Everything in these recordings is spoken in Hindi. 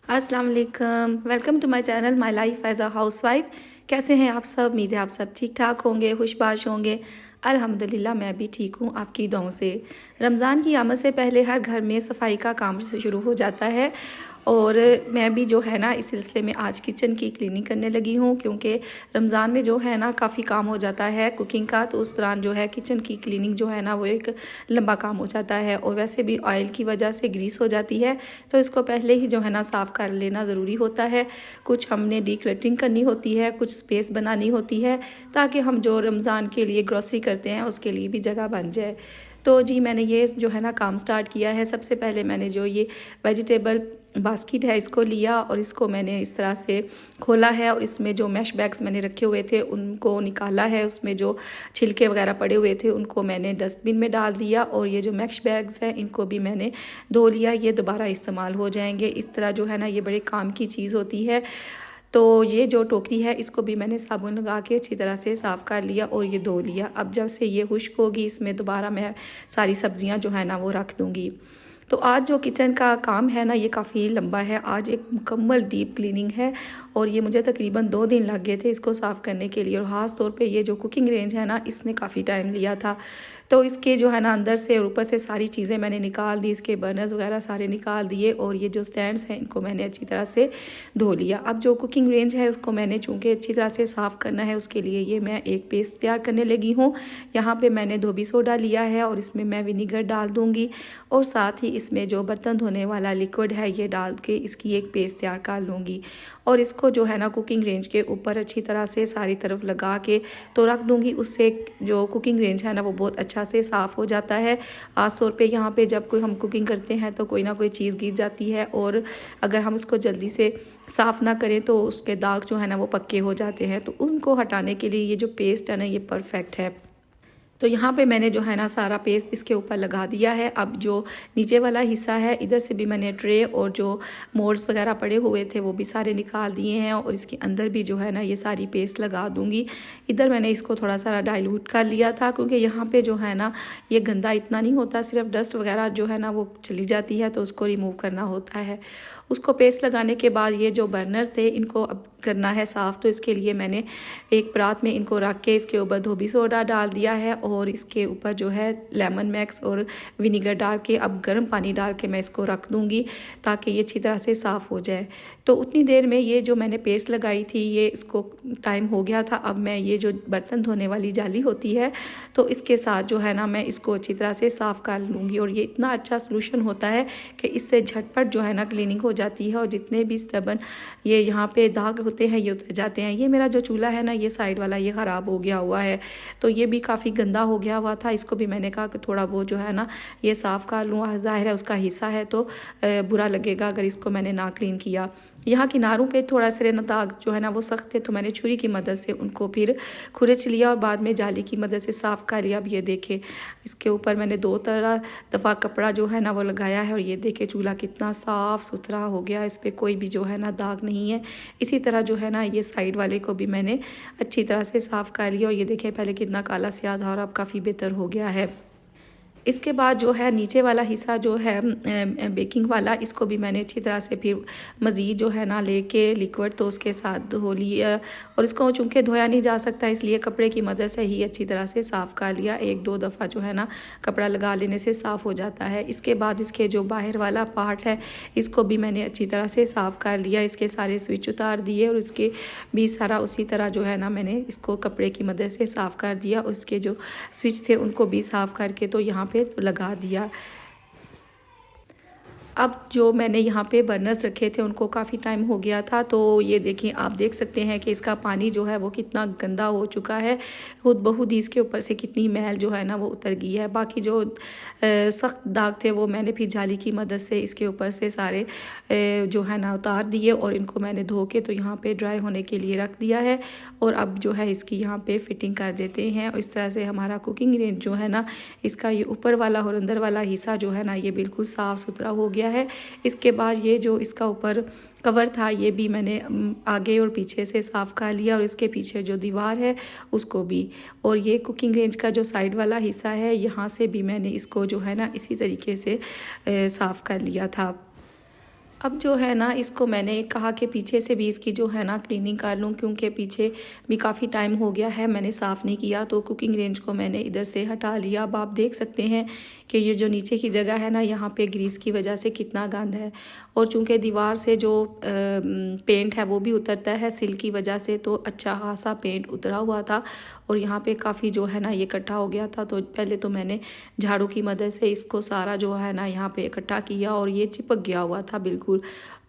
अस्सलाम वालेकुम, welcome to my channel my life as a housewife. कैसे हैं आप सब? उम्मीद है आप सब ठीक ठाक होंगे, खुशबाश होंगे। अल्हम्दुलिल्लाह मैं भी ठीक हूँ आपकी दुआओं से। रमज़ान की आमद से पहले हर घर में सफाई का काम शुरू हो जाता है और मैं भी जो है ना इस सिलसिले में आज किचन की क्लीनिंग करने लगी हूँ, क्योंकि रमज़ान में जो है ना काफ़ी काम हो जाता है कुकिंग का। तो उस दौरान जो है किचन की क्लीनिंग जो है ना वो एक लंबा काम हो जाता है और वैसे भी ऑयल की वजह से ग्रीस हो जाती है, तो इसको पहले ही जो है ना साफ़ कर लेना ज़रूरी होता है। कुछ हमने डीक्लटरिंग करनी होती है, कुछ स्पेस बनानी होती है, ताकि हम जो रमज़ान के लिए ग्रॉसरी करते हैं उसके लिए भी जगह बन जाए। तो जी मैंने ये जो है ना काम स्टार्ट किया है। सबसे पहले मैंने जो ये वेजिटेबल बास्केट है इसको लिया और इसको मैंने इस तरह से खोला है और इसमें जो मैश बैग्स मैंने रखे हुए थे उनको निकाला है। उसमें जो छिलके वगैरह पड़े हुए थे उनको मैंने डस्टबिन में डाल दिया और ये जो मैश बैग्स हैं इनको भी मैंने धो लिया, ये दोबारा इस्तेमाल हो जाएंगे। इस तरह जो है ना ये बड़े काम की चीज़ होती है। तो ये जो टोकरी है इसको भी मैंने साबुन लगा के अच्छी तरह से साफ़ कर लिया और ये धो लिया। अब जब से ये खुश्क होगी इसमें दोबारा मैं सारी सब्जियां जो है ना वो रख दूँगी। तो आज जो किचन का काम है ना ये काफ़ी लंबा है। आज एक मुकम्मल डीप क्लीनिंग है और ये मुझे तकरीबन 2 दिन लग गए थे इसको साफ़ करने के लिए। और ख़ास तौर पे ये जो कुकिंग रेंज है ना इसने काफ़ी टाइम लिया था। तो इसके जो है ना अंदर से और ऊपर से सारी चीज़ें मैंने निकाल दी, इसके बर्नर्स वगैरह सारे निकाल दिए और ये जो स्टैंड्स हैं इनको मैंने अच्छी तरह से धो लिया। अब जो कुकिंग रेंज है उसको मैंने चूँकि अच्छी तरह से साफ़ करना है उसके लिए ये मैं एक पेस्ट तैयार करने लगी हूँ। यहाँ पे मैंने धोबी सोडा लिया है और इसमें मैं विनीगर डाल दूँगी और साथ ही इसमें जो बर्तन धोने वाला लिक्विड है ये डाल के इसकी एक पेस्ट तैयार कर लूँगी और इसको जो है ना कुकिंग रेंज के ऊपर अच्छी तरह से सारी तरफ लगा के तो रख दूँगी। उससे जो कुकिंग रेंज है ना वो बहुत अच्छा से साफ़ हो जाता है। ख़ास तौर पे यहाँ पे जब कोई हम कुकिंग करते हैं तो कोई ना कोई चीज़ गिर जाती है और अगर हम उसको जल्दी से साफ़ ना करें तो उसके दाग जो है ना वो पक्के हो जाते हैं। तो उनको हटाने के लिए ये जो पेस्ट है ना ये परफेक्ट है। तो यहाँ पे मैंने जो है ना सारा पेस्ट इसके ऊपर लगा दिया है। अब जो नीचे वाला हिस्सा है इधर से भी मैंने ट्रे और जो मोल्ड्स वगैरह पड़े हुए थे वो भी सारे निकाल दिए हैं और इसके अंदर भी जो है ना ये सारी पेस्ट लगा दूँगी। इधर मैंने इसको थोड़ा सा डाइल्यूट कर लिया था क्योंकि यहाँ पे जो है ना ये गंदा इतना नहीं होता, सिर्फ डस्ट वगैरह जो है ना वो चली जाती है तो उसको रिमूव करना होता है। उसको पेस्ट लगाने के बाद ये जो बर्नर्स थे इनको अब करना है साफ़। तो इसके लिए मैंने एक परात में इनको रख के इसके ऊपर धोबी सोडा डाल दिया है और इसके ऊपर जो है लेमन मैक्स और विनीगर डाल के अब गर्म पानी डाल के मैं इसको रख दूँगी ताकि ये अच्छी तरह से साफ़ हो जाए। तो उतनी देर में ये जो मैंने पेस्ट लगाई थी ये इसको टाइम हो गया था। अब मैं ये जो बर्तन धोने वाली जाली होती है तो इसके साथ जो है ना मैं इसको अच्छी तरह से साफ़ कर लूँगी और ये इतना अच्छा सलूशन होता है कि इससे झटपट जो है ना क्लीनिंग हो जाती है और जितने भी स्टबन ये यहाँ पे दाग होते हैं ये उतर जाते हैं। ये मेरा जो चूल्हा है ना ये साइड वाला ये ख़राब हो गया हुआ है तो ये भी काफ़ी गंदा हो गया हुआ था। इसको भी मैंने कहा कि थोड़ा बहुत जो है ना ये साफ़ कर लूँ, ज़ाहिर है उसका हिस्सा है तो बुरा लगेगा अगर इसको मैंने ना क्लीन किया। यहाँ किनारों पे थोड़ा से ना दाग जो है ना वो सख्त थे तो मैंने छुरी की मदद से उनको फिर खुरच लिया और बाद में जाली की मदद से साफ़ कर लिया। अब ये देखे इसके ऊपर मैंने 2 दफ़ा कपड़ा जो है ना वो लगाया है और ये देखे चूल्हा कितना साफ़ सुथरा हो गया, इस पर कोई भी जो है ना दाग नहीं है। इसी तरह जो है ना ये साइड वाले को भी मैंने अच्छी तरह से साफ़ कर लिया और ये देखे पहले कितना काला स्याह था और अब काफ़ी बेहतर हो गया है। इसके बाद जो है नीचे वाला हिस्सा जो है बेकिंग वाला इसको भी मैंने अच्छी तरह से फिर मज़ीद जो है ना लेके लिक्विड तो उसके साथ धो लिया और इसको चूँकि धोया नहीं जा सकता इसलिए कपड़े की मदद से ही अच्छी तरह से साफ़ कर लिया। 1-2 दफ़ा जो है ना कपड़ा लगा लेने से साफ़ हो जाता है। इसके बाद इसके जो बाहर वाला पार्ट है इसको भी मैंने अच्छी तरह से साफ़ कर लिया। इसके सारे स्विच उतार दिए और इसके भी सारा उसी तरह जो है ना मैंने इसको कपड़े की मदद से साफ़ कर दिया। उसके जो स्विच थे उनको भी साफ़ करके तो यहाँ पे तो लगा दिया। अब जो मैंने यहाँ पे बर्नर्स रखे थे उनको काफ़ी टाइम हो गया था तो ये देखिए आप देख सकते हैं कि इसका पानी जो है वो कितना गंदा हो चुका है। खुद बहुत ही इसके ऊपर से कितनी मैल जो है ना वो उतर गई है। बाकी जो सख्त दाग थे वो मैंने फिर जाली की मदद से इसके ऊपर से सारे जो है ना उतार दिए और इनको मैंने धो के तो यहाँ पे ड्राई होने के लिए रख दिया है। और अब जो है इसकी यहाँ पे फिटिंग कर देते हैं और इस तरह से हमारा कुकिंग रेंज जो है ना इसका ये ऊपर वाला और अंदर वाला हिस्सा जो है ना ये बिल्कुल साफ़ सुथरा हो गया है। इसके बाद ये जो इसका ऊपर कवर था ये भी मैंने आगे और पीछे से साफ़ कर लिया और इसके पीछे जो दीवार है उसको भी। और ये कुकिंग रेंज का जो साइड वाला हिस्सा है यहाँ से भी मैंने इसको जो है ना इसी तरीके से साफ़ कर लिया था। अब जो है ना इसको मैंने कहा कि पीछे से भी इसकी जो है ना क्लीनिंग कर लूँ, क्योंकि पीछे भी काफ़ी टाइम हो गया है मैंने साफ़ नहीं किया। तो कुकिंग रेंज को मैंने इधर से हटा लिया। अब आप देख सकते हैं कि ये जो नीचे की जगह है ना, यहाँ पे ग्रीस की वजह से कितना गंद है। और चूँकि दीवार से जो पेंट है वो भी उतरता है सिल की वजह से, तो अच्छा खासा पेंट उतरा हुआ था और यहाँ पे काफ़ी जो है ना ये इकट्ठा हो गया था। तो पहले तो मैंने झाड़ू की मदद से इसको सारा जो है ना यहाँ पे इकट्ठा किया और ये चिपक गया हुआ था बिल्कुल।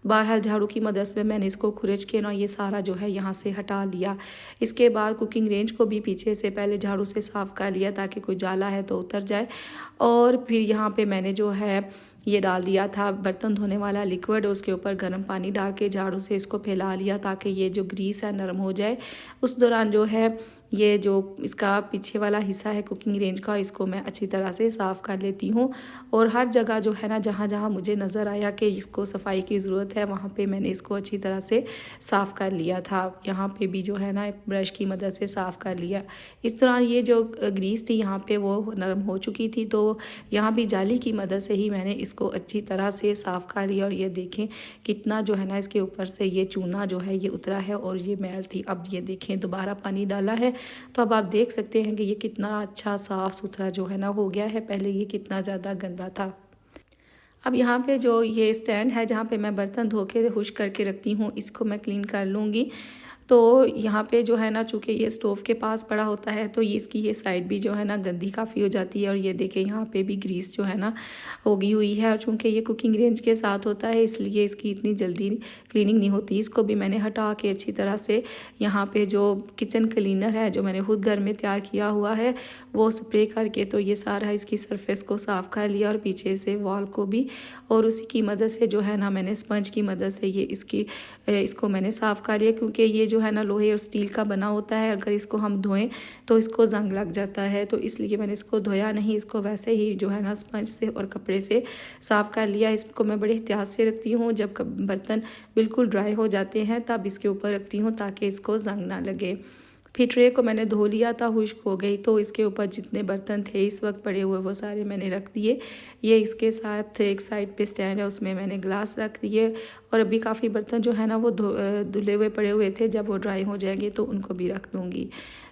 बहरहाल झाड़ू की मदद से मैंने इसको खुरच के ना ये सारा जो है यहाँ से हटा लिया। इसके बाद कुकिंग रेंज को भी पीछे से पहले झाड़ू से साफ़ कर लिया ताकि कोई जाला है तो उतर जाए। और फिर यहाँ पे मैंने जो है ये डाल दिया था बर्तन धोने वाला लिक्विड, उसके ऊपर गर्म पानी डाल के झाड़ू से इसको फैला लिया ताकि ये जो ग्रीस है नरम हो जाए। उस दौरान जो है ये जो इसका पीछे वाला हिस्सा है कुकिंग रेंज का, इसको मैं अच्छी तरह से साफ़ कर लेती हूँ। और हर जगह जो है ना जहाँ जहाँ मुझे नज़र आया कि इसको सफाई की ज़रूरत है वहाँ पे मैंने इसको अच्छी तरह से साफ़ कर लिया था। यहाँ पे भी जो है ना ब्रश की मदद से साफ़ कर लिया। इस दौरान ये जो ग्रीस थी यहाँ पे वो नरम हो चुकी थी, तो यहाँ भी जाली की मदद से ही मैंने इसको अच्छी तरह से साफ़ कर लिया। और ये देखें कितना जो है ना इसके ऊपर से ये चूना जो है ये उतरा है और ये मैल थी। अब ये देखें दोबारा पानी डाला है तो अब आप देख सकते हैं कि ये कितना अच्छा साफ़ सुथरा जो है ना हो गया है। पहले ये कितना ज़्यादा गंदा था। अब यहाँ पे जो ये स्टैंड है जहाँ पे मैं बर्तन धो के खुश्क करके रखती हूँ, इसको मैं क्लीन कर लूँगी। तो यहाँ पे जो है ना चूँकि ये स्टोव के पास पड़ा होता है तो ये इसकी ये साइड भी जो है ना गंदी काफ़ी हो जाती है। और ये देखें यहाँ पे भी ग्रीस जो है ना होगी हुई है। और चूँकि ये कुकिंग रेंज के साथ होता है इसलिए इसकी इतनी जल्दी क्लीनिंग नहीं होती। इसको भी मैंने हटा के अच्छी तरह से यहाँ पे जो किचन क्लीनर है जो मैंने खुद घर में तैयार किया हुआ है वो स्प्रे करके तो ये सारा इसकी सरफेस को साफ़ कर लिया और पीछे से वॉल को भी। और उसी की मदद से जो है ना मैंने स्पंज की मदद से ये इसको मैंने साफ़ कर लिया, क्योंकि ये जो है ना लोहे और स्टील का बना होता है। अगर इसको हम धोएं तो इसको जंग लग जाता है, तो इसलिए मैंने इसको धोया नहीं, इसको वैसे ही जो है ना स्पंज से और कपड़े से साफ़ कर लिया। इसको मैं बड़े एहतियात से रखती हूँ, जब बर्तन बिल्कुल ड्राई हो जाते हैं तब इसके ऊपर रखती हूँ ताकि इसको जंग ना लगे। फिर ट्रे को मैंने धो लिया था, खुश्क हो गई, तो इसके ऊपर जितने बर्तन थे इस वक्त पड़े हुए वो सारे मैंने रख दिए। ये इसके साथ एक साइड पे स्टैंड है उसमें मैंने ग्लास रख दिए। और अभी काफ़ी बर्तन जो है ना वो धुले हुए पड़े हुए थे, जब वो ड्राई हो जाएंगे तो उनको भी रख दूँगी।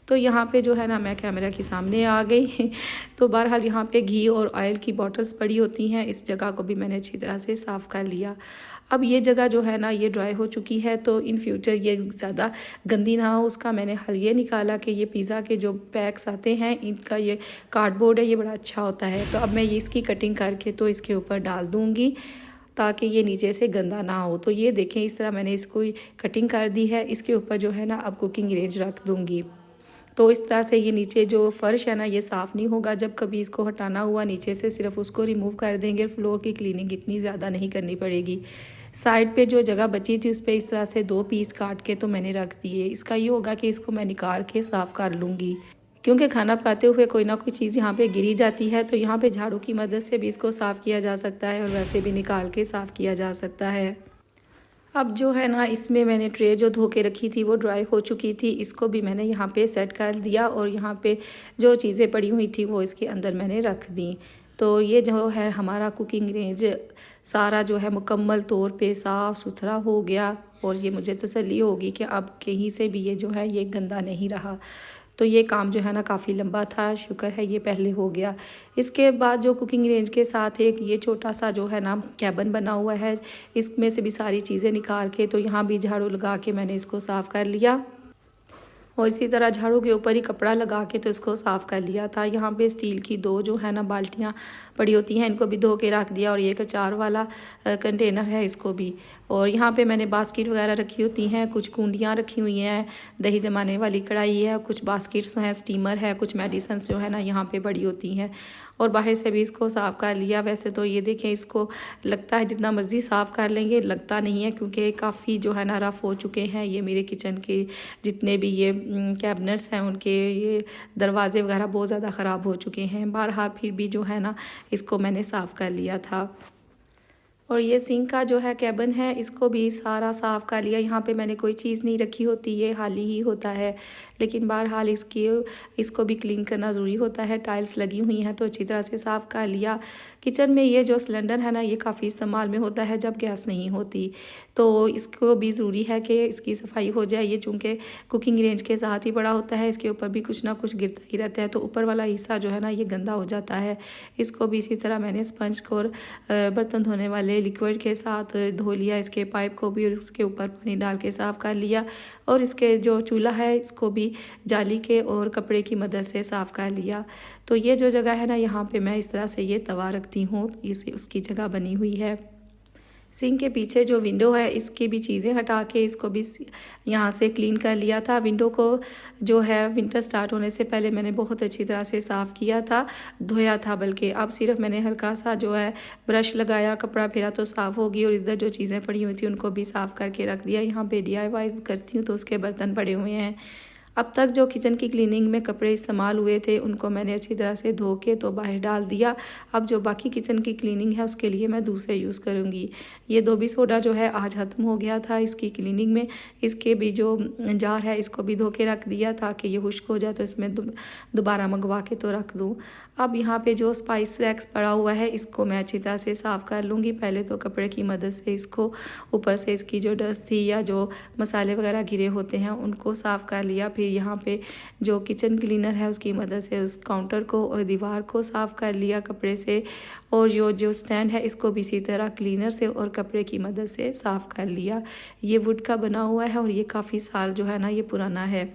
तो यहाँ पे जो है ना मैं कैमरा के सामने आ गई। तो बहरहाल यहाँ पे घी और ऑयल की बॉटल्स पड़ी होती हैं, इस जगह को भी मैंने अच्छी तरह से साफ़ कर लिया। अब ये जगह जो है ना ये ड्राई हो चुकी है, तो इन फ्यूचर ये ज़्यादा गंदी ना हो उसका मैंने हल ये निकाला कि ये पिज़्ज़ा के जो पैक्स आते हैं इनका ये कार्डबोर्ड है, ये बड़ा अच्छा होता है। तो अब मैं ये इसकी कटिंग करके तो इसके ऊपर डाल दूँगी ताकि ये नीचे से गंदा ना हो। तो ये देखें इस तरह मैंने इसको कटिंग कर दी है। इसके ऊपर जो है ना अब कुकिंग रेंज रख दूँगी। तो इस तरह से ये नीचे जो फर्श है ना ये साफ़ नहीं होगा। जब कभी इसको हटाना हुआ नीचे से सिर्फ उसको रिमूव कर देंगे, फ्लोर की क्लीनिंग इतनी ज़्यादा नहीं करनी पड़ेगी। साइड पे जो जगह बची थी उस पर इस तरह से 2 पीस काट के तो मैंने रख दिए। इसका ये होगा कि इसको मैं निकाल के साफ़ कर लूँगी, क्योंकि खाना पकाते हुए कोई ना कोई चीज़ यहाँ पे गिरी जाती है। तो यहाँ पे झाड़ू की मदद से भी इसको साफ़ किया जा सकता है और वैसे भी निकाल के साफ़ किया जा सकता है। अब जो है ना इसमें मैंने ट्रे जो धो के रखी थी वो ड्राई हो चुकी थी, इसको भी मैंने यहाँ पे सेट कर दिया और यहाँ पे जो चीज़ें पड़ी हुई थी वो इसके अंदर मैंने रख दी। तो ये जो है हमारा कुकिंग रेंज सारा जो है मुकम्मल तौर पे साफ़ सुथरा हो गया और ये मुझे तसल्ली होगी कि अब कहीं से भी ये जो है ये गंदा नहीं रहा। तो ये काम जो है ना काफ़ी लंबा था, शुक्र है ये पहले हो गया। इसके बाद जो कुकिंग रेंज के साथ एक ये छोटा सा जो है ना कैबिन बना हुआ है, इसमें से भी सारी चीज़ें निकाल के तो यहाँ भी झाड़ू लगा के मैंने इसको साफ़ कर लिया। और इसी तरह झाड़ू के ऊपर ही कपड़ा लगा के तो इसको साफ़ कर लिया था। यहाँ पे स्टील की 2 जो है ना बाल्टियाँ पड़ी होती हैं, इनको भी धो के रख दिया। और ये एक अचार वाला कंटेनर है, इसको भी। और यहाँ पे मैंने बास्केट वगैरह रखी होती हैं, कुछ कूंडियाँ रखी हुई हैं, दही जमाने वाली कढ़ाई है, कुछ बास्केट्स हैं, स्टीमर है, कुछ मेडिसन्स जो है ना यहाँ पे पड़ी होती हैं। और बाहर से भी इसको साफ़ कर लिया। वैसे तो ये देखें इसको लगता है जितना मर्ज़ी साफ़ कर लेंगे, लगता नहीं है, क्योंकि काफ़ी जो है ना रफ़ हो चुके हैं ये मेरे किचन के जितने भी ये कैबिनेट्स हैं उनके ये दरवाजे वगैरह बहुत ज़्यादा ख़राब हो चुके हैं। बहरहाल फिर भी जो है ना इसको मैंने साफ़ कर लिया था। और ये सिंक का जो है कैबिन है इसको भी सारा साफ़ कर लिया। यहाँ पे मैंने कोई चीज़ नहीं रखी होती, ये खाली ही होता है, लेकिन बहरहाल इसको भी क्लीन करना ज़रूरी होता है। टाइल्स लगी हुई हैं तो अच्छी तरह से साफ़ कर लिया किचन में ये जो सिलेंडर है ना ये काफ़ी इस्तेमाल में होता है जब गैस नहीं होती, तो इसको भी ज़रूरी है कि इसकी सफाई हो जाए। ये चूँकि कुकिंग रेंज के साथ ही बड़ा होता है, इसके ऊपर भी कुछ ना कुछ गिरता ही रहता है, तो ऊपर वाला हिस्सा जो है ना ये गंदा हो जाता है। इसको भी इसी तरह मैंने स्पंज को और बर्तन धोने वाले लिक्विड के साथ धो लिया। इसके पाइप को भी और उसके ऊपर पानी डाल के साफ़ कर लिया, और इसके जो चूल्हा है इसको भी जाली के और कपड़े की मदद से साफ़ कर लिया। तो ये जो जगह है ना यहाँ पे मैं इस तरह से ये तवा रखती हूँ, इसे उसकी जगह बनी हुई है। सिंक के पीछे जो विंडो है इसकी भी चीज़ें हटा के इसको भी यहाँ से क्लीन कर लिया था। विंडो को जो है विंटर स्टार्ट होने से पहले मैंने बहुत अच्छी तरह से साफ़ किया था, धोया था बल्कि। अब सिर्फ मैंने हल्का सा जो है ब्रश लगाया, कपड़ा फेरा तो साफ़ होगी, और इधर जो चीज़ें पड़ी हुई थी उनको भी साफ़ करके रख दिया। यहाँ पे DIY करती हूँ तो उसके बर्तन पड़े हुए हैं। अब तक जो किचन की क्लीनिंग में कपड़े इस्तेमाल हुए थे उनको मैंने अच्छी तरह से धो के तो बाहर डाल दिया। अब जो बाकी किचन की क्लीनिंग है उसके लिए मैं दूसरे यूज़ करूँगी। ये धोबी सोडा जो है आज ख़त्म हो गया था इसकी क्लीनिंग में। इसके भी जो जार है इसको भी धो के रख दिया ताकि ये खुश्क हो जाए, तो इसमें दोबारा मंगवा के तो रख दूँ। अब यहाँ पे जो स्पाइस रैक्स पड़ा हुआ है इसको मैं अच्छी तरह से साफ़ कर लूँगी। पहले तो कपड़े की मदद से इसको ऊपर से इसकी जो डस्ट थी या जो मसाले वगैरह गिरे होते हैं उनको साफ़ कर लिया। फिर यहाँ पे जो किचन क्लीनर है उसकी मदद से उस काउंटर को और दीवार को साफ़ कर लिया कपड़े से, और जो स्टैंड है इसको भी इसी तरह क्लीनर से और कपड़े की मदद से साफ़ कर लिया। ये वुड का बना हुआ है और ये काफ़ी साल जो है ना ये पुराना है।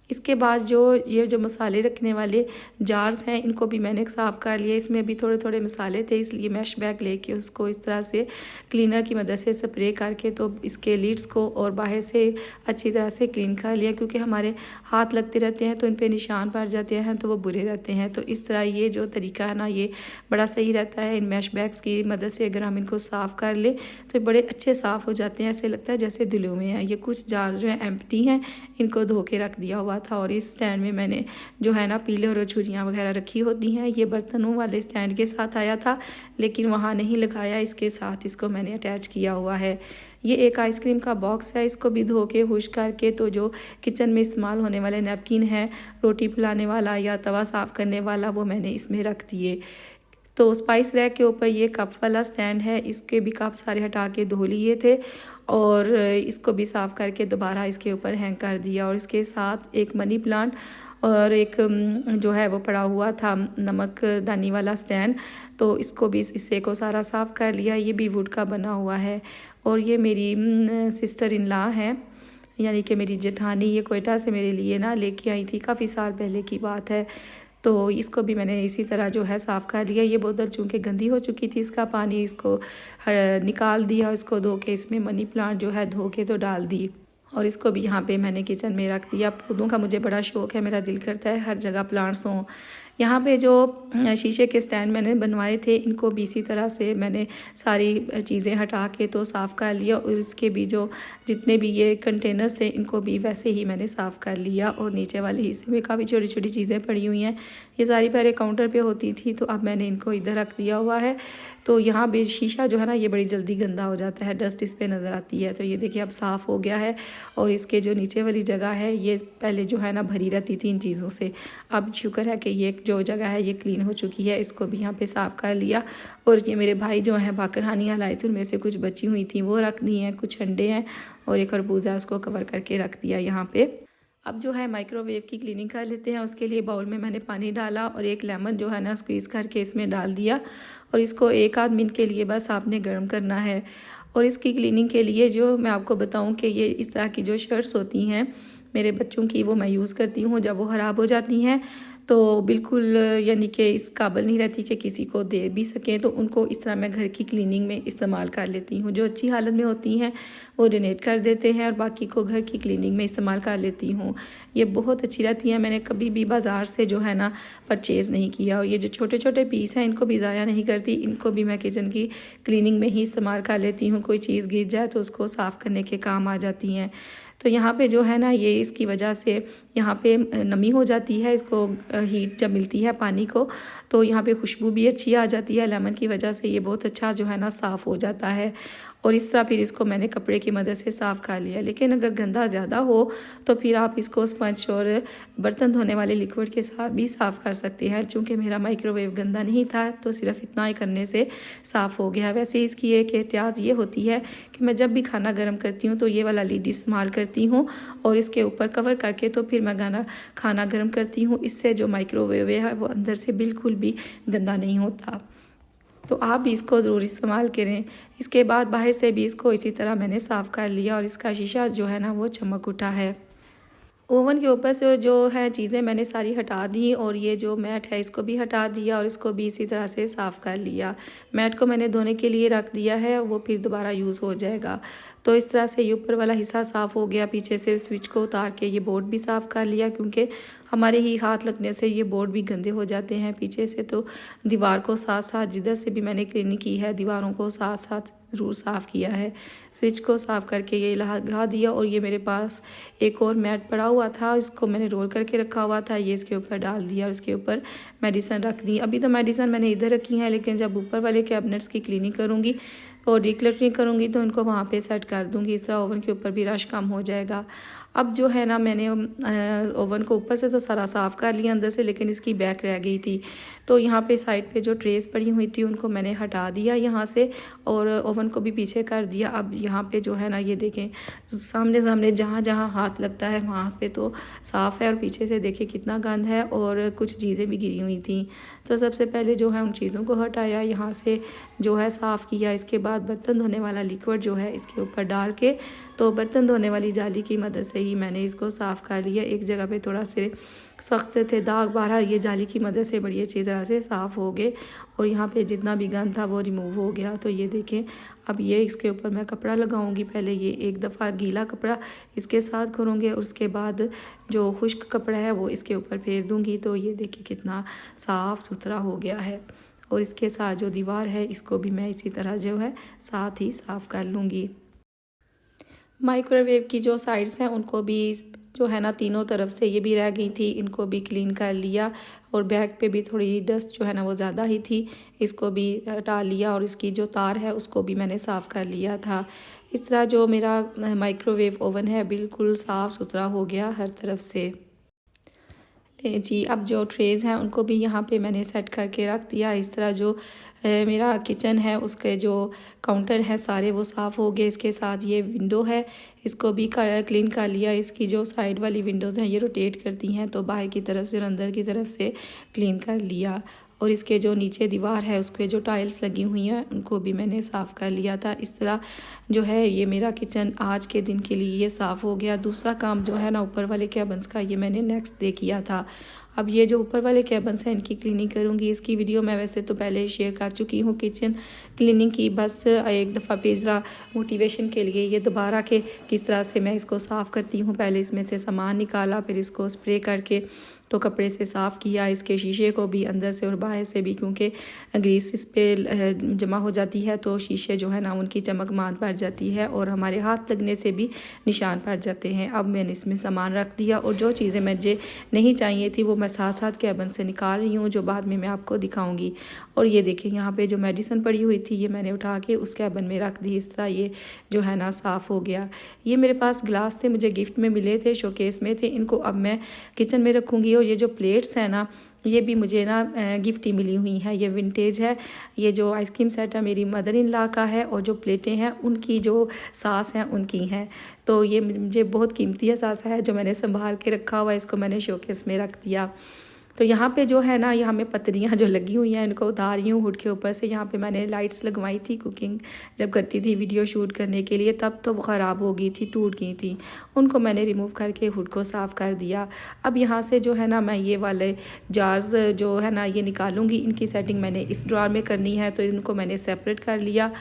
इसके बाद ये जो मसाले रखने वाले जार्स हैं इनको भी मैंने साफ़ कर लिया। इसमें भी थोड़े थोड़े मसाले थे, इसलिए मैश बैग लेके उसको इस तरह से क्लीनर की मदद से स्प्रे करके तो इसके लीड्स को और बाहर से अच्छी तरह से क्लीन कर लिया, क्योंकि हमारे हाथ लगते रहते हैं तो इन पे निशान पड़ जाते हैं तो वो बुरे रहते हैं। तो इस तरह ये जो तरीका है ना ये बड़ा सही रहता है। इन मैश बैग्स की मदद से अगर हम इनको साफ़ कर ले तो बड़े अच्छे साफ़ हो जाते हैं, ऐसे लगता है जैसे धुले हुए हैं। ये कुछ जार जो है एम्प्टी हैं, इनको धो के रख दिया हुआ था। और इस स्टैंड में मैंने जो है ना पीले और छुरियाँ वगैरह रखी होती हैं। ये बर्तनों वाले स्टैंड के साथ आया था लेकिन वहाँ नहीं लगाया, इसके साथ इसको मैंने अटैच किया हुआ है। ये एक आइसक्रीम का बॉक्स है, इसको भी धो के खुश करके तो जो किचन में इस्तेमाल होने वाले नैपकिन है, रोटी फुलाने वाला या तवा साफ़ करने वाला, वो मैंने इसमें रख दिए। तो स्पाइस रैक के ऊपर ये कप वाला स्टैंड है, इसके भी कप सारे हटा के धो लिए थे और इसको भी साफ़ करके दोबारा इसके ऊपर हैंग कर दिया। और इसके साथ एक मनी प्लांट और एक जो है वो पड़ा हुआ था नमक दानी वाला स्टैंड, तो इसको भी इस हिस्से को सारा साफ़ कर लिया। ये भी वुड का बना हुआ है। और ये मेरी सिस्टर इन लॉ है, यानी कि मेरी जेठानी, ये कोयटा से मेरे लिए ना लेके आई थी, काफ़ी साल पहले की बात है। तो इसको भी मैंने इसी तरह जो है साफ़ कर लिया। ये बोतल चूँकि गंदी हो चुकी थी, इसका पानी इसको निकाल दिया, इसको धो के इसमें मनी प्लांट जो है धो के तो डाल दी। और इसको भी यहाँ पे मैंने किचन में रख दिया। पौधों का मुझे बड़ा शौक़ है, मेरा दिल करता है हर जगह प्लांट्स हों। यहाँ पे जो शीशे के स्टैंड मैंने बनवाए थे इनको भी इसी तरह से मैंने सारी चीज़ें हटा के तो साफ़ कर लिया। और इसके भी जो जितने भी ये कंटेनर्स थे इनको भी वैसे ही मैंने साफ़ कर लिया। और नीचे वाले हिस्से में काफ़ी छोटी छोटी चीज़ें पड़ी हुई हैं, ये सारी पहले काउंटर पे होती थी तो अब मैंने इनको इधर रख दिया हुआ है। तो यहाँ भी शीशा जो है ना ये बड़ी जल्दी गंदा हो जाता है, डस्ट इस पर नज़र आती है। तो ये देखिए अब साफ़ हो गया है। और इसके जो नीचे वाली जगह है ये पहले जो है ना भरी रहती थी इन चीज़ों से, अब शुक्र है कि ये जो जगह है ये क्लीन हो चुकी है। इसको भी यहाँ पे साफ़ कर लिया। और ये मेरे भाई जो हैं बाकरहानियाँ लाए थे उनमें से कुछ बची हुई थी वो रख दी हैं, कुछ अंडे हैं और एक खरबूजा उसको कवर करके रख दिया यहाँ पे। अब जो है माइक्रोवेव की क्लीनिंग कर लेते हैं। उसके लिए बाउल में मैंने पानी डाला और एक लेमन जो है ना स्क्वीज़ करके इसमें डाल दिया और इसको 1 आध मिनट के लिए बस आपने गर्म करना है। और इसकी क्लीनिंग के लिए जो मैं आपको बताऊं कि ये इस तरह की जो शर्ट्स होती हैं मेरे बच्चों की, वो मैं यूज़ करती हूँ। जब वो ख़राब हो जाती हैं तो बिल्कुल यानी कि इस काबिल नहीं रहती कि किसी को दे भी सकें, तो उनको इस तरह मैं घर की क्लीनिंग में इस्तेमाल कर लेती हूँ। जो अच्छी हालत में होती हैं वो डोनेट कर देते हैं और बाकी को घर की क्लीनिंग में इस्तेमाल कर लेती हूँ। ये बहुत अच्छी रहती हैं, मैंने कभी भी बाज़ार से जो है ना परचेज़ नहीं किया। और ये जो छोटे छोटे पीस हैं इनको भी ज़ाया नहीं करती, इनको भी मैं किचन की क्लीनिंग में ही इस्तेमाल कर लेती हूँ। कोई चीज़ गिर जाए तो उसको साफ़ करने के काम आ जाती हैं। तो यहाँ पे जो है ना ये इसकी वजह से यहाँ पे नमी हो जाती है, इसको हीट जब मिलती है पानी को तो यहाँ पे खुशबू भी अच्छी आ जाती है। लेमन की वजह से ये बहुत अच्छा जो है ना साफ़ हो जाता है। और इस तरह फिर इसको मैंने कपड़े की मदद से साफ़ कर लिया। लेकिन अगर गंदा ज़्यादा हो तो फिर आप इसको स्पंज और बर्तन धोने वाले लिक्विड के साथ भी साफ़ कर सकते हैं। चूँकि मेरा माइक्रोवेव गंदा नहीं था तो सिर्फ इतना ही करने से साफ़ हो गया। वैसे इसकी एक एहतियात ये होती है कि मैं जब भी खाना गर्म करती हूँ तो ये वाला लीड इस्तेमाल करती हूँ और इसके ऊपर कवर करके तो फिर मैं खाना गर्म करती हूँ। इससे जो माइक्रोवेव है वो अंदर से बिल्कुल भी गंदा नहीं होता। तो आप भी इसको ज़रूर इस्तेमाल करें। इसके बाद बाहर से भी इसको इसी तरह मैंने साफ़ कर लिया और इसका शीशा जो है ना वो चमक उठा है। ओवन के ऊपर से जो है चीज़ें मैंने सारी हटा दी और ये जो मैट है इसको भी हटा दिया और इसको भी इसी तरह से साफ़ कर लिया। मैट को मैंने धोने के लिए रख दिया है, वो फिर दोबारा यूज़ हो जाएगा। तो इस तरह से ये ऊपर वाला हिस्सा साफ़ हो गया। पीछे से स्विच को उतार के ये बोर्ड भी साफ़ कर लिया, क्योंकि हमारे ही हाथ लगने से ये बोर्ड भी गंदे हो जाते हैं पीछे से। तो दीवार को साथ साथ जिधर से भी मैंने क्लीनिंग की है दीवारों को साथ साथ ज़रूर साफ़ किया है। स्विच को साफ़ करके ये लगा दिया और ये मेरे पास एक और मैट पड़ा हुआ था, इसको मैंने रोल करके रखा हुआ था, ये इसके ऊपर डाल दिया और इसके ऊपर मेडिसिन रख दी। अभी तो मेडिसिन मैंने इधर रखी है, लेकिन जब ऊपर वाले कैबिनेट्स की क्लीनिंग करूँगी और डिक्लटरिंग करूँगी तो इनको वहाँ पे सेट कर दूँगी। इस तरह ओवन के ऊपर भी रश कम हो जाएगा। अब जो है ना मैंने ओवन को ऊपर से तो सारा साफ़ कर लिया अंदर से, लेकिन इसकी बैक रह गई थी। तो यहाँ पे साइड पे जो ट्रेस पड़ी हुई थी उनको मैंने हटा दिया यहाँ से और ओवन को भी पीछे कर दिया। अब यहाँ पे जो है ना ये देखें सामने सामने जहाँ जहाँ हाथ लगता है वहाँ पे तो साफ़ है और पीछे से देखें कितना गंद है और कुछ चीज़ें भी गिरी हुई थी। तो सबसे पहले जो है उन चीज़ों को हटाया, यहाँ से जो है साफ़ किया। इसके बाद बर्तन धोने वाला लिक्विड जो है इसके ऊपर डाल के तो बर्तन धोने वाली जाली की मदद से ही मैंने इसको साफ़ कर लिया। एक जगह पे थोड़ा से सख्त थे दाग, बाहर ये जाली की मदद से बड़ी अच्छी तरह से साफ़ हो गए और यहाँ पे जितना भी गंद था वो रिमूव हो गया। तो ये देखें अब ये इसके ऊपर मैं कपड़ा लगाऊंगी। पहले ये एक दफ़ा गीला कपड़ा इसके साथ करूँगी और उसके बाद जो खुश्क कपड़ा है वो इसके ऊपर फेर दूँगी। तो ये देखिए कितना साफ़ सुथरा हो गया है और इसके साथ जो दीवार है इसको भी मैं इसी तरह जो है साथ ही साफ़ कर लूँगी। माइक्रोवेव की जो साइड्स हैं उनको भी जो है ना तीनों तरफ से ये भी रह गई थी, इनको भी क्लीन कर लिया और बैक पे भी थोड़ी डस्ट जो है ना वो ज़्यादा ही थी, इसको भी हटा लिया और इसकी जो तार है उसको भी मैंने साफ़ कर लिया था। इस तरह जो मेरा माइक्रोवेव ओवन है बिल्कुल साफ़ सुथरा हो गया हर तरफ से। जी अब जो ट्रेज़ हैं उनको भी यहाँ पे मैंने सेट करके रख दिया। इस तरह जो मेरा किचन है उसके जो काउंटर है सारे वो साफ़ हो गए। इसके साथ ये विंडो है इसको भी क्लीन कर लिया। इसकी जो साइड वाली विंडोज़ हैं ये रोटेट करती हैं तो बाहर की तरफ से और अंदर की तरफ से क्लीन कर लिया। और इसके जो नीचे दीवार है उस पर जो टाइल्स लगी हुई हैं उनको भी मैंने साफ़ कर लिया था। इस तरह जो है ये मेरा किचन आज के दिन के लिए ये साफ़ हो गया। दूसरा काम जो है ना ऊपर वाले कैबिन्स का ये मैंने नेक्स्ट डे किया था। अब ये जो ऊपर वाले कैबिन्स हैं इनकी क्लीनिंग करूँगी। इसकी वीडियो मैं वैसे तो पहले ही शेयर कर चुकी हूँ किचन क्लीनिंग की, बस एक दफ़ा पेजरा मोटिवेशन के लिए ये दोबारा के किस तरह से मैं इसको साफ़ करती हूँ। पहले इसमें से सामान निकाला, फिर इसको स्प्रे करके तो कपड़े से साफ़ किया। इसके शीशे को भी अंदर से और बाहर से भी, क्योंकि ग्रीस इस पर जमा हो जाती है तो शीशे जो है ना उनकी चमक मांद पड़ जाती है और हमारे हाथ लगने से भी निशान पड़ जाते हैं। अब मैंने इसमें सामान रख दिया और जो चीज़ें मुझे नहीं चाहिए थी वो मैं साथ साथ कैबिन से निकाल रही हूँ, जो बाद में मैं आपको दिखाऊँगी। और ये देखें यहाँ पर जो मेडिसिन पड़ी हुई थी ये मैंने उठा के उस कैबिन में रख दी। इस तरह ये जो है ना साफ़ हो गया। ये मेरे पास ग्लास थे, मुझे गिफ्ट में मिले थे, शोकेस में थे, इनको अब मैं किचन में रखूँगी। और ये जो प्लेट्स हैं ना ये भी मुझे ना गिफ्ट ही मिली हुई हैं, ये विंटेज है। ये जो आइसक्रीम सेट है मेरी मदर इन लॉ का है और जो प्लेटें हैं उनकी जो सास हैं उनकी हैं। तो ये मुझे बहुत कीमती सासा है जो मैंने संभाल के रखा हुआ है, इसको मैंने शोकेस में रख दिया। तो यहाँ पे जो है ना यहाँ में पत्रियाँ जो लगी हुई हैं इनको उतार रही हूँ हुड के ऊपर से। यहाँ पे मैंने लाइट्स लगवाई थी कुकिंग जब करती थी वीडियो शूट करने के लिए, तब तो वो ख़राब हो गई थी, टूट गई थी, उनको मैंने रिमूव करके हुड को साफ़ कर दिया। अब यहाँ से जो है ना मैं ये वाले जार्स जो है ना ये निकालूंगी, इनकी सेटिंग मैंने इस ड्रॉर में करनी है तो इनको मैंने सेपरेट कर लिया।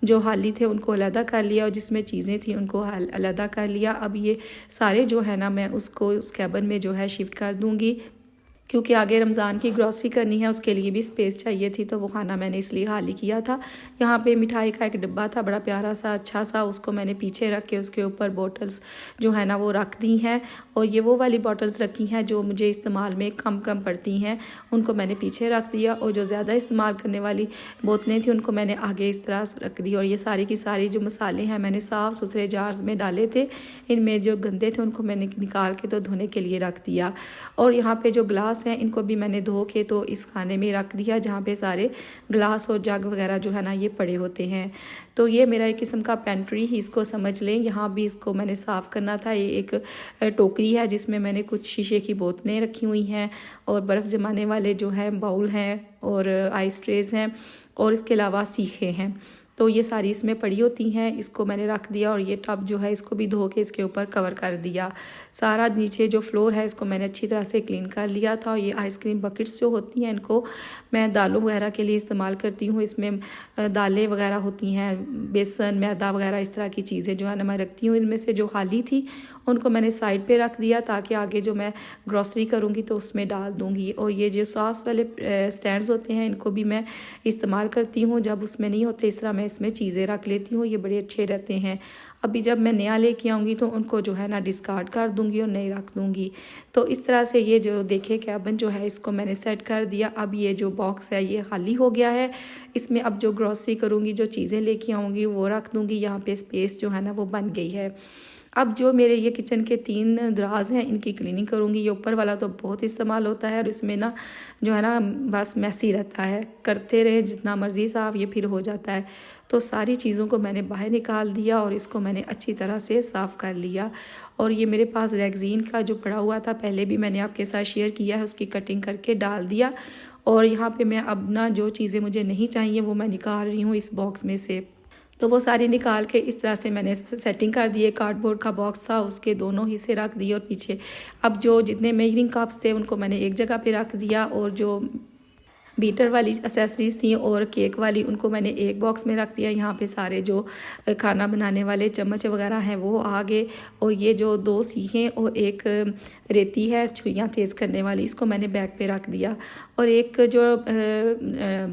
जो हाली थे उनको अलहदा कर लिया और जिसमें चीज़ें थी उनको अलहदा कर लिया। अब ये सारे जो है ना मैं उसको उस कैबिन में जो है शिफ्ट कर दूँगी। क्योंकि आगे रमज़ान की ग्रॉसरी करनी है, उसके लिए भी स्पेस चाहिए थी, तो वो खाना मैंने इसलिए खाली किया था। यहाँ पे मिठाई का एक डिब्बा था बड़ा प्यारा सा अच्छा सा, उसको मैंने पीछे रख के उसके ऊपर बॉटल्स जो है ना वो रख दी हैं। और ये वो वाली बॉटल्स रखी हैं जो मुझे इस्तेमाल में कम कम पड़ती हैं, उनको मैंने पीछे रख दिया। और जो ज़्यादा इस्तेमाल करने वाली बोतलें थी उनको मैंने आगे इस तरह रख दी। और ये सारी की सारी जो मसाले हैं मैंने साफ़ सुथरे जार्स में डाले थे, इनमें जो गंदे थे उनको मैंने निकाल के तो धोने के लिए रख दिया। और यहाँ पे जो ग्लास हैं इनको भी मैंने धो के तो इस खाने में रख दिया जहाँ पे सारे ग्लास और जग वगैरह जो है ना ये पड़े होते हैं। तो ये मेरा एक किस्म का पेंट्री ही इसको समझ लें। यहाँ भी इसको मैंने साफ़ करना था। ये एक टोकरी है जिसमें मैंने कुछ शीशे की बोतलें रखी हुई हैं और बर्फ़ जमाने वाले जो हैं बाउल हैं और आइस ट्रेज़ हैं और इसके अलावा सीखे हैं, तो ये सारी इसमें पड़ी होती हैं। इसको मैंने रख दिया और ये टब जो है इसको भी धो के इसके ऊपर कवर कर दिया। सारा नीचे जो फ्लोर है इसको मैंने अच्छी तरह से क्लीन कर लिया था। और ये आइसक्रीम बकेट्स जो होती हैं इनको मैं दालों वगैरह के लिए इस्तेमाल करती हूँ। इसमें दालें वगैरह होती हैं, बेसन मैदा वगैरह इस तरह की चीज़ें जो है ना मैं रखती हूँ। इनमें से जो खाली थी उनको मैंने साइड पे रख दिया ताकि आगे जो मैं ग्रॉसरी करूँगी तो उसमें डाल दूँगी। और ये जो सॉस वाले स्टैंड्स होते हैं इनको भी मैं इस्तेमाल करती हूँ, जब उसमें नहीं होते इस तरह मैं इसमें चीज़ें रख लेती हूँ, ये बड़े अच्छे रहते हैं। अभी जब मैं नया लेके आऊँगी तो उनको जो है ना डिस्कार्ड कर दूँगी और नई रख दूँगी। तो इस तरह से ये जो देखे कैबिन जो है इसको मैंने सेट कर दिया। अब ये जो बॉक्स है ये खाली हो गया है, इसमें अब जो ग्रॉसरी करूँगी जो चीज़ें लेके आऊँगी वो रख दूँगी। यहाँ पे स्पेस जो है ना वो बन गई है। अब जो मेरे ये किचन के 3 दराज हैं इनकी क्लीनिंग करूँगी। ये ऊपर वाला तो बहुत इस्तेमाल होता है और इसमें ना जो है ना बस मैसी रहता है, करते रहे जितना मर्ज़ी साफ़ ये फिर हो जाता है। तो सारी चीज़ों को मैंने बाहर निकाल दिया और इसको मैंने अच्छी तरह से साफ़ कर लिया। और ये मेरे पास रेक्जीन का जो पड़ा हुआ था पहले भी मैंने आपके साथ शेयर किया है, उसकी कटिंग करके डाल दिया। और यहाँ पे मैं अब ना जो चीज़ें मुझे नहीं चाहिए वो मैं निकाल रही हूँ इस बॉक्स में से। तो वो सारी निकाल के इस तरह से मैंने सेटिंग कर दी है। कार्डबोर्ड का बॉक्स था उसके दोनों हिस्से रख दिए और पीछे अब जो जितने मेजरिंग कप्स थे उनको मैंने एक जगह पे रख दिया। और जो बीटर वाली एसेसरीज़ थी और केक वाली उनको मैंने एक बॉक्स में रख दिया। यहाँ पे सारे जो खाना बनाने वाले चम्मच वगैरह हैं वो आ गए। और ये जो 2 सीखें और एक रेती है छुइयाँ तेज़ करने वाली, इसको मैंने बैग पे रख दिया। और एक जो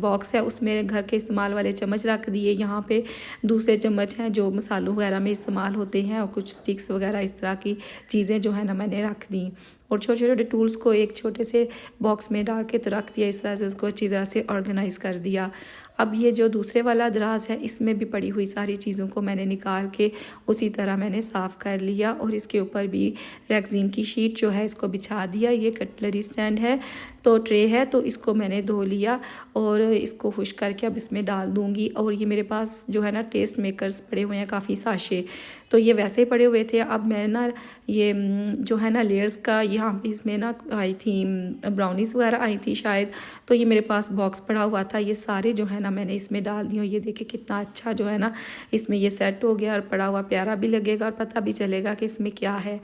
बॉक्स है उसमें घर के इस्तेमाल वाले चम्मच रख दिए। यहाँ पे दूसरे चम्मच हैं जो मसालों वगैरह में इस्तेमाल होते हैं और कुछ स्टिक्स वगैरह इस तरह की चीज़ें जो है ना मैंने रख दी। और छोटे छोटे टूल्स को एक छोटे से बॉक्स में डाल के तो रख दिया। इस तरह से उसको अच्छी तरह से ऑर्गेनाइज़ कर दिया। अब ये जो दूसरे वाला दराज है इसमें भी पड़ी हुई सारी चीज़ों को मैंने निकाल के उसी तरह मैंने साफ़ कर लिया। और इसके ऊपर भी रेक्सीन की शीट जो है इसको बिछा दिया। ये कटलरी स्टैंड है तो ट्रे है तो इसको मैंने धो लिया और इसको खुश करके अब इसमें डाल दूँगी। और ये मेरे पास जो है ना टेस्ट मेकर्स पड़े हुए हैं काफ़ी साशे, तो ये वैसे ही पड़े हुए थे। अब मैं ना ये जो है ना लेयर्स का यहाँ पे इसमें ना आई थी ब्राउनीज़ वगैरह आई थी शायद, तो ये मेरे पास बॉक्स पड़ा हुआ था। ये सारे जो है ना मैंने इसमें डाल दी हूँ। ये देखिए कितना अच्छा जो है ना इसमें ये सेट हो गया और पड़ा हुआ प्यारा भी लगेगा और पता भी चलेगा कि इसमें क्या है।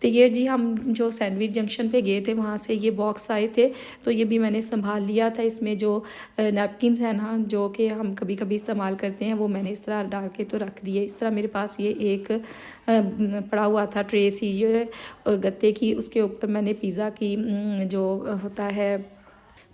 तो ये जी हम जो सैंडविच जंक्शन पे गए थे वहाँ से ये बॉक्स आए थे तो ये भी मैंने संभाल लिया था। इसमें जो नैपकिन्स हैं ना जो कि हम कभी कभी इस्तेमाल करते हैं वो मैंने इस तरह डाल के तो रख दिए। इस तरह मेरे पास ये एक पड़ा हुआ था ट्रे सी ये गत्ते की, उसके ऊपर मैंने पिज़्ज़ा की जो होता है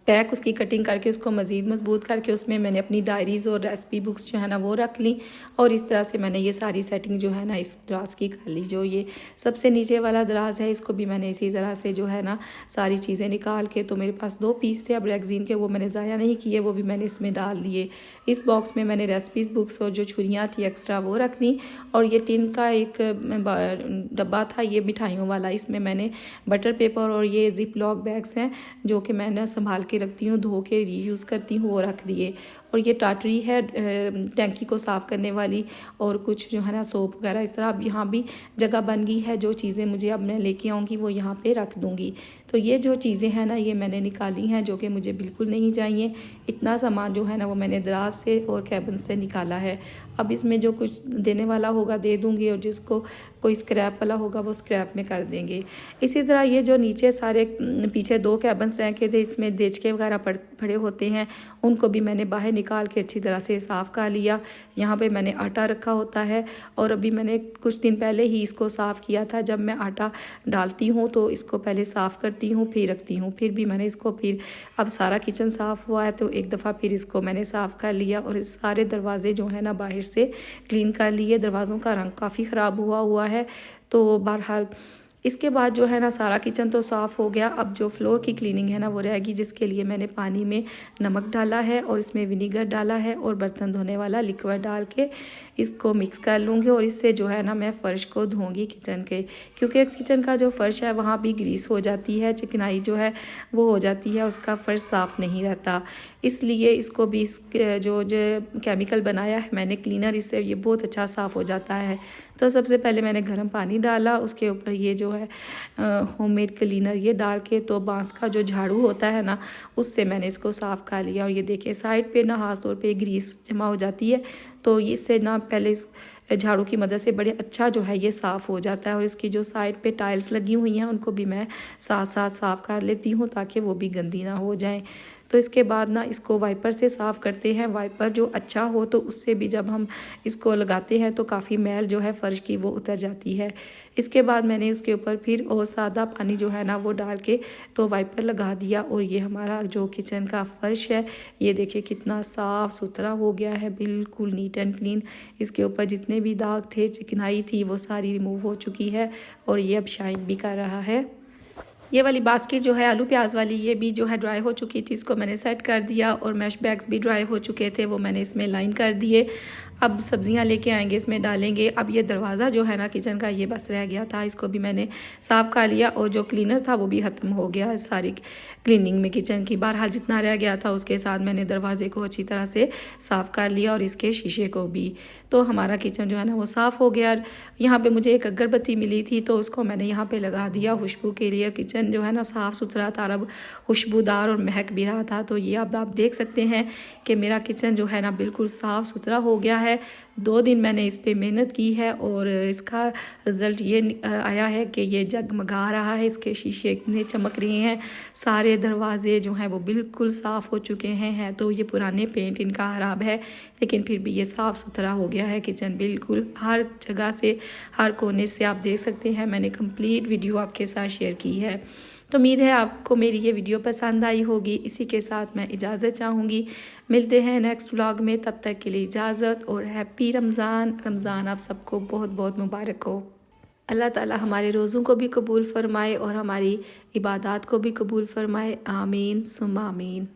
पैक उसकी कटिंग करके उसको मज़ीद मजबूत करके उसमें मैंने अपनी डायरीज़ और रेसिपी बुक्स जो है ना वो रख ली। और इस तरह से मैंने ये सारी सेटिंग जो है ना इस दराज की कर ली। जो ये सबसे नीचे वाला दराज है इसको भी मैंने इसी तरह से जो है ना सारी चीज़ें निकाल के, तो मेरे पास 2 पीस थे अब रेक्सीन के, वो मैंने ज़ाया नहीं किए, वो भी मैंने इसमें डाल दिए। इस बॉक्स में मैंने रेसिपीज़ बुक्स और जो छुरियाँ थी एक्स्ट्रा वो रख दी। और ये टिन का एक डब्बा था ये मिठाइयों वाला, इसमें मैंने बटर पेपर और ये जिप लॉक बैग्स हैं जो कि मैंने संभाल के रखती हूँ, धो के रीयूज़ करती हूँ, वो रख दिए। और ये टाटरी है टैंकी को साफ़ करने वाली और कुछ जो है ना सोप वगैरह इस तरह। अब यहाँ भी जगह बन गई है, जो चीज़ें मुझे अब मैं लेके आऊँगी वो यहाँ पे रख दूँगी। तो ये जो चीज़ें हैं ना ये मैंने निकाली हैं जो कि मुझे बिल्कुल नहीं चाहिए। इतना सामान जो है ना वो मैंने दराज से और कैबिन से निकाला है। अब इसमें जो कुछ देने वाला होगा दे दूँगी और जिसको कोई स्क्रैप वाला होगा वो स्क्रैप में कर देंगे। इसी तरह ये जो नीचे सारे पीछे 2 कैबिन्स रखे थे इसमें देचके वगैरह पड़े होते हैं, उनको भी मैंने बाहर निकाल के अच्छी तरह से साफ़ कर लिया। यहाँ पे मैंने आटा रखा होता है और अभी मैंने कुछ दिन पहले ही इसको साफ़ किया था। जब मैं आटा डालती हूँ तो इसको पहले साफ़ करती हूँ फिर रखती हूँ। फिर भी मैंने इसको फिर अब सारा किचन साफ़ हुआ है तो एक दफ़ा फिर इसको मैंने साफ़ कर लिया और सारे दरवाजे जो है ना बाहर से क्लीन कर लिए। दरवाज़ों का रंग काफ़ी ख़राब हुआ है। तो बहरहाल इसके बाद जो है ना सारा किचन तो साफ़ हो गया। अब जो फ्लोर की क्लीनिंग है ना वो रहेगी, जिसके लिए मैंने पानी में नमक डाला है और इसमें विनीगर डाला है और बर्तन धोने वाला लिक्विड डाल के इसको मिक्स कर लूँगी और इससे जो है ना मैं फ़र्श को धोऊँगी किचन के, क्योंकि किचन का जो फ़र्श है वहाँ भी ग्रीस हो जाती है, चिकनाई जो है वो हो जाती है, उसका फ़र्श साफ़ नहीं रहता। इसलिए इसको भी जो केमिकल बनाया है मैंने क्लीनर, इससे ये बहुत अच्छा साफ़ हो जाता है। तो सबसे पहले मैंने गर्म पानी डाला, उसके ऊपर ये जो है होममेड क्लीनर ये डाल के तो बांस का जो झाड़ू होता है ना उससे मैंने इसको साफ़ कर लिया। और ये देखिए साइड पे ना हाथ तौर पे ग्रीस जमा हो जाती है, तो इससे ना पहले इस झाड़ू की मदद से बड़े अच्छा जो है ये साफ़ हो जाता है। और इसकी जो साइड पे टाइल्स लगी हुई हैं उनको भी मैं साथ साथ साफ़ कर लेती हूँ ताकि वो भी गंदी ना हो जाएं। तो इसके बाद ना इसको वाइपर से साफ़ करते हैं। वाइपर जो अच्छा हो तो उससे भी जब हम इसको लगाते हैं तो काफ़ी मैल जो है फ़र्श की वो उतर जाती है। इसके बाद मैंने उसके ऊपर फिर और सादा पानी जो है ना वो डाल के तो वाइपर लगा दिया और ये हमारा जो किचन का फ़र्श है ये देखिए कितना साफ़ सुथरा हो गया है, बिल्कुल नीट एंड क्लीन। इसके ऊपर जितने भी दाग थे, चिकनाई थी, वो सारी रिमूव हो चुकी है और ये अब शाइन भी कर रहा है। ये वाली बास्केट जो है आलू प्याज वाली ये भी जो है ड्राई हो चुकी थी, इसको मैंने सेट कर दिया और मैश बैग्स भी ड्राई हो चुके थे, वो मैंने इसमें लाइन कर दिए। अब सब्जियां लेके आएंगे, इसमें डालेंगे। अब ये दरवाज़ा जो है ना किचन का ये बस रह गया था, इसको भी मैंने साफ़ कर लिया और जो क्लीनर था वो भी ख़त्म हो गया सारी क्लीनिंग में किचन की। बहरहाल जितना रह गया था उसके साथ मैंने दरवाजे को अच्छी तरह से साफ़ कर लिया और इसके शीशे को भी। तो हमारा किचन जो है ना वो साफ़ हो गया। यहाँ पे मुझे एक अगरबत्ती मिली थी तो उसको मैंने यहाँ पे लगा दिया खुशबू के लिए। किचन जो है ना साफ़ सुथरा था, अब खुशबूदार और महक भी रहा था। तो ये अब आप देख सकते हैं कि मेरा किचन जो है ना बिल्कुल साफ़ सुथरा हो गया है। 2 दिन मैंने इस पे मेहनत की है और इसका रिज़ल्ट ये आया है कि ये जगमगा रहा है, इसके शीशे इतने चमक रहे हैं, सारे दरवाजे जो हैं वो बिल्कुल साफ़ हो चुके हैं। तो ये पुराने पेंट इनका ख़राब है लेकिन फिर भी ये साफ़ सुथरा हो गया है किचन, बिल्कुल हर जगह से, हर कोने से आप देख सकते हैं। मैंने कंप्लीट वीडियो आपके साथ शेयर की है। तो उम्मीद है आपको मेरी ये वीडियो पसंद आई होगी। इसी के साथ मैं इजाज़त चाहूँगी, मिलते हैं नेक्स्ट व्लॉग में। तब तक के लिए इजाज़त और हैप्पी रमज़ान आप सबको बहुत बहुत मुबारक हो। अल्लाह ताला हमारे रोज़ों को भी कबूल फ़रमाए और हमारी इबादत को भी कबूल फ़रमाए। आमीन सुम्मा आमीन।